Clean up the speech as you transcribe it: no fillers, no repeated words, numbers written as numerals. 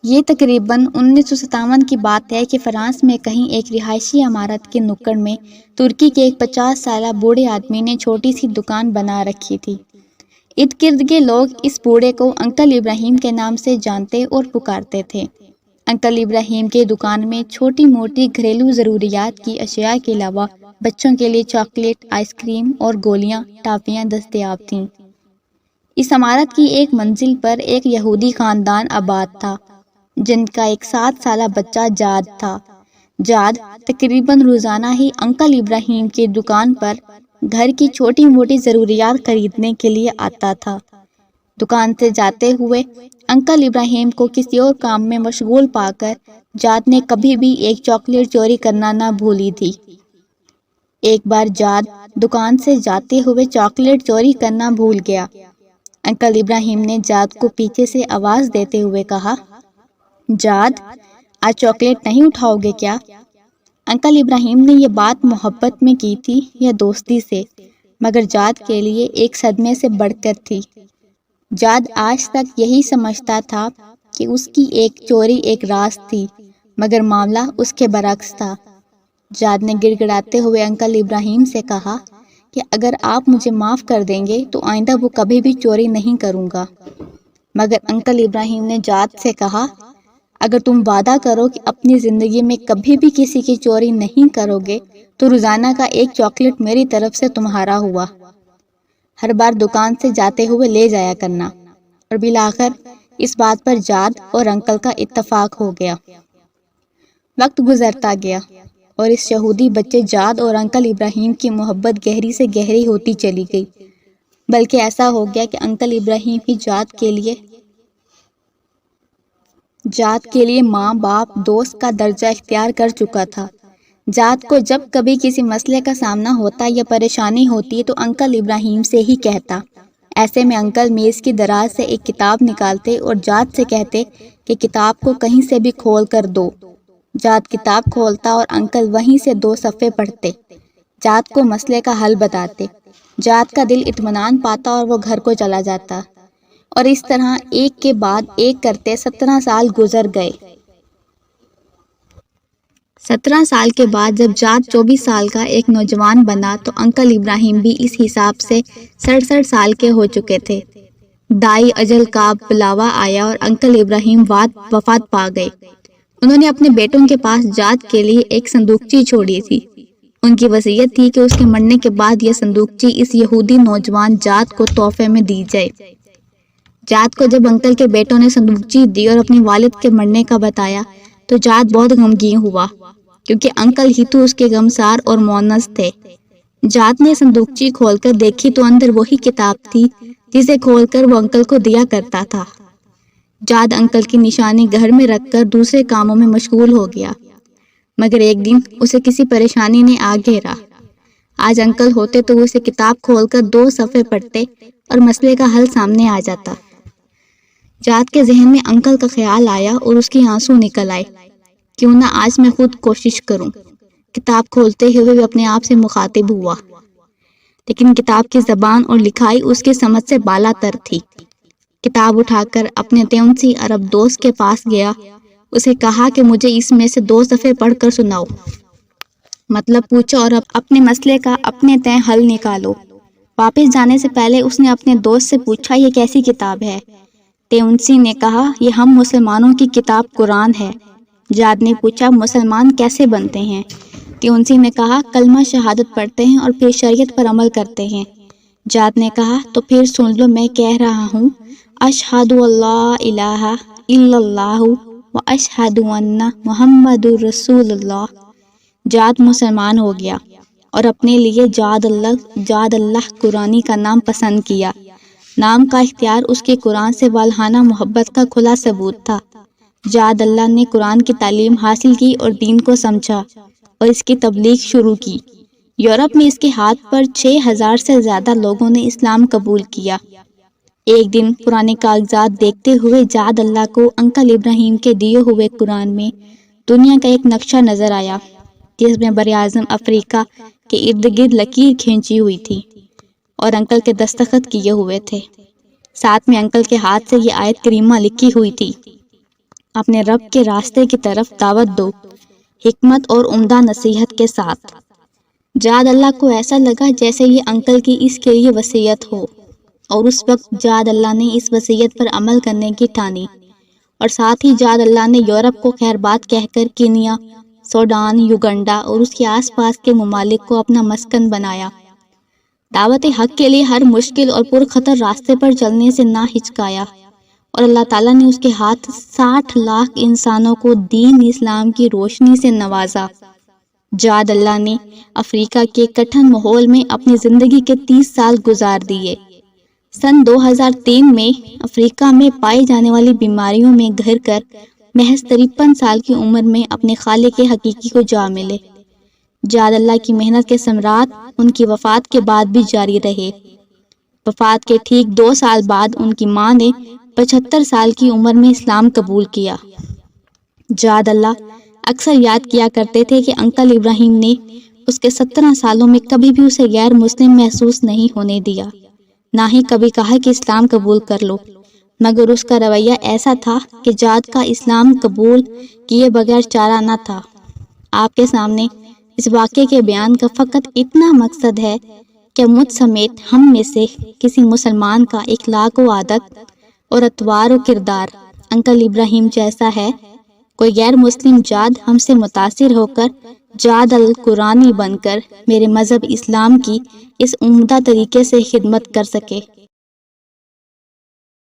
یہ تقریباً 1957 کی بات ہے کہ فرانس میں کہیں ایک رہائشی عمارت کے نکڑ میں ترکی کے ایک 50 سالہ بوڑھے آدمی نے چھوٹی سی دکان بنا رکھی تھی۔ ارد گرد کے لوگ اس بوڑھے کو انکل ابراہیم کے نام سے جانتے اور پکارتے تھے۔ انکل ابراہیم کے دکان میں چھوٹی موٹی گھریلو ضروریات کی اشیاء کے علاوہ بچوں کے لیے چاکلیٹ، آئس کریم اور گولیاں، ٹافیاں دستیاب تھیں۔ اس عمارت کی ایک منزل پر ایک یہودی خاندان آباد تھا جن کا ایک 7 سالہ بچہ جاد تھا۔ جاد تقریباً روزانہ ہی انکل ابراہیم کی دکان پر گھر کی چھوٹی موٹی ضروریات خریدنے کے لیے آتا تھا۔ دکان سے جاتے ہوئے انکل ابراہیم کو کسی اور کام میں مشغول پا کر جاد نے کبھی بھی ایک چاکلیٹ چوری کرنا نہ بھولی تھی۔ ایک بار جاد دکان سے جاتے ہوئے چاکلیٹ چوری کرنا بھول گیا۔ انکل ابراہیم نے جاد کو پیچھے سے آواز دیتے ہوئے کہا، جاد، آج چاکلیٹ نہیں اٹھاؤ گے کیا؟ انکل ابراہیم نے یہ بات محبت میں کی تھی یا دوستی سے، مگر جاد کے لیے ایک صدمے سے بڑھ کر تھی۔ جاد آج تک یہی سمجھتا تھا کہ اس کی ایک چوری ایک راز تھی، مگر معاملہ اس کے برعکس تھا۔ جاد نے گڑ گڑاتے ہوئے انکل ابراہیم سے کہا کہ اگر آپ مجھے معاف کر دیں گے تو آئندہ وہ کبھی بھی چوری نہیں کروں گا۔ مگر انکل ابراہیم نے جاد سے کہا، اگر تم وعدہ کرو کہ اپنی زندگی میں کبھی بھی کسی کی چوری نہیں کرو گے تو روزانہ کا ایک چاکلیٹ میری طرف سے تمہارا ہوا۔ ہر بار دکان سے جاتے ہوئے لے جایا کرنا۔ اور بالآخر اس بات پر جاد اور انکل کا اتفاق ہو گیا۔ وقت گزرتا گیا اور اس یہودی بچے جاد اور انکل ابراہیم کی محبت گہری سے گہری ہوتی چلی گئی، بلکہ ایسا ہو گیا کہ انکل ابراہیم ہی جاد کے لیے ماں، باپ، دوست کا درجہ اختیار کر چکا تھا۔ جاد کو جب کبھی کسی مسئلے کا سامنا ہوتا یا پریشانی ہوتی تو انکل ابراہیم سے ہی کہتا۔ ایسے میں انکل میز کی دراز سے ایک کتاب نکالتے اور جاد سے کہتے کہ کتاب کو کہیں سے بھی کھول کر دو۔ جاد کتاب کھولتا اور انکل وہیں سے 2 صفحے پڑھتے، جاد کو مسئلے کا حل بتاتے۔ جاد کا دل اطمینان پاتا اور وہ گھر کو چلا جاتا، اور اس طرح ایک کے بعد ایک کرتے 17 سال گزر گئے۔ 17 سال کے بعد جب جاد 24 سال کا ایک نوجوان بنا تو انکل ابراہیم بھی اس حساب سے 67 سال کے ہو چکے تھے۔ دائی اجل کا بلاوا آیا اور انکل ابراہیم وفات پا گئے۔ انہوں نے اپنے بیٹوں کے پاس جاد کے لیے ایک صندوقچی چھوڑی تھی۔ ان کی وصیت تھی کہ اس کے مرنے کے بعد یہ صندوقچی اس یہودی نوجوان جاد کو تحفے میں دی جائے۔ جاد کو جب انکل کے بیٹوں نے صندوقچی دی اور اپنے والد کے مرنے کا بتایا تو جاد بہت غمگین ہوا، کیونکہ انکل ہی تو اس کے غمسار اور مونس تھے۔ جاد نے صندوقچی کھول کر دیکھی تو اندر وہی کتاب تھی جسے کھول کر وہ انکل کو دیا کرتا تھا۔ جاد انکل کی نشانی گھر میں رکھ کر دوسرے کاموں میں مشغول ہو گیا، مگر ایک دن اسے کسی پریشانی نے آ گھیرا۔ آج انکل ہوتے تو وہ اسے کتاب کھول کر 2 صفحے پڑھتے اور مسئلے کا حل سامنے آ جاتا۔ جاد کے ذہن میں انکل کا خیال آیا اور اس کے آنسو نکل آئے۔ کیوں نہ آج میں خود کوشش کروں۔ کتاب کھولتے ہوئے وہ اپنے آپ سے مخاطب ہوا، لیکن کتاب کی زبان اور لکھائی اس کی سمجھ سے بالا تر تھی۔ کتاب اٹھا کر اپنے 83 عرب دوست کے پاس گیا، اسے کہا کہ مجھے اس میں سے 2 صفحے پڑھ کر سناؤ، مطلب پوچھو اور اپنے مسئلے کا اپنے تئیں حل نکالو۔ واپس جانے سے پہلے اس نے اپنے دوست سے پوچھا، یہ کیسی کتاب ہے؟ 83 نے کہا، یہ ہم مسلمانوں کی کتاب قرآن ہے۔ جاد نے پوچھا، مسلمان کیسے بنتے ہیں؟ 83 نے کہا، کلمہ شہادت پڑھتے ہیں اور پھر شریعت پر عمل کرتے ہیں۔ جاد نے کہا، تو پھر سن لو، میں کہہ رہا ہوں، اشہد اللہ الہ الا اللہ و اشہد ان محمد رسول اللہ۔ جاد مسلمان ہو گیا اور اپنے لیے جاد اللہ قرآنی کا نام پسند کیا۔ نام کا اختیار اس کے قرآن سے والہانہ محبت کا کھلا ثبوت تھا۔ جاد اللہ نے قرآن کی تعلیم حاصل کی اور دین کو سمجھا اور اس کی تبلیغ شروع کی۔ یورپ میں اس کے ہاتھ پر 6000 سے زیادہ لوگوں نے اسلام قبول کیا۔ ایک دن پرانے کاغذات دیکھتے ہوئے جاد اللہ کو انکل ابراہیم کے دیے ہوئے قرآن میں دنیا کا ایک نقشہ نظر آیا، جس میں براعظم افریقہ کے ارد گرد لکیر کھینچی ہوئی تھی اور انکل کے دستخط کیے ہوئے تھے۔ ساتھ میں انکل کے ہاتھ سے یہ آیت کریمہ لکھی ہوئی تھی، اپنے رب کے راستے کی طرف دعوت دو، حکمت اور عمدہ نصیحت کے ساتھ۔ جاد اللہ کو ایسا لگا جیسے یہ انکل کی اس کے لیے وصیت ہو، اور اس وقت جاد اللہ نے اس وصیت پر عمل کرنے کی ٹھانی، اور ساتھ ہی جاد اللہ نے یورپ کو خیر بات کہہ کر کینیا، سوڈان، یوگنڈا اور اس کے آس پاس کے ممالک کو اپنا مسکن بنایا۔ دعوت حق کے لیے ہر مشکل اور پرخطر راستے پر چلنے سے نہ ہچکایا، اور اللہ تعالیٰ نے اس کے ہاتھ 60 لاکھ انسانوں کو دین اسلام کی روشنی سے نوازا۔ جاد اللہ نے افریقہ کے کٹھن ماحول میں اپنی زندگی کے 30 سال گزار دیے۔ سن 2003 میں افریقہ میں پائی جانے والی بیماریوں میں گھر کر محض 53 سال کی عمر میں اپنے خالق حقیقی کو جا ملے۔ جاد اللہ کی محنت کے ثمرات ان کی وفات کے بعد بھی جاری رہے۔ وفات کے ٹھیک 2 سال بعد ان کی ماں نے 75 سال کی عمر میں اسلام قبول کیا۔ جاد اللہ اکثر یاد کیا کرتے تھے کہ انکل ابراہیم نے اس کے 17 سالوں میں کبھی بھی اسے غیر مسلم محسوس نہیں ہونے دیا، نہ ہی کبھی کہا کہ اسلام قبول کر لو، مگر اس کا رویہ ایسا تھا کہ جاد کا اسلام قبول کیے بغیر چارہ نہ تھا۔ آپ کے سامنے اس واقعے کے بیان کا فقط اتنا مقصد ہے کہ مجھ سمیت ہم میں سے کسی مسلمان کا اخلاق و عادت اور اطوار و کردار انکل ابراہیم جیسا ہے، کوئی غیر مسلم جاد ہم سے متاثر ہو کر جاد القرآنی بن کر میرے مذہب اسلام کی اس عمدہ طریقے سے خدمت کر سکے۔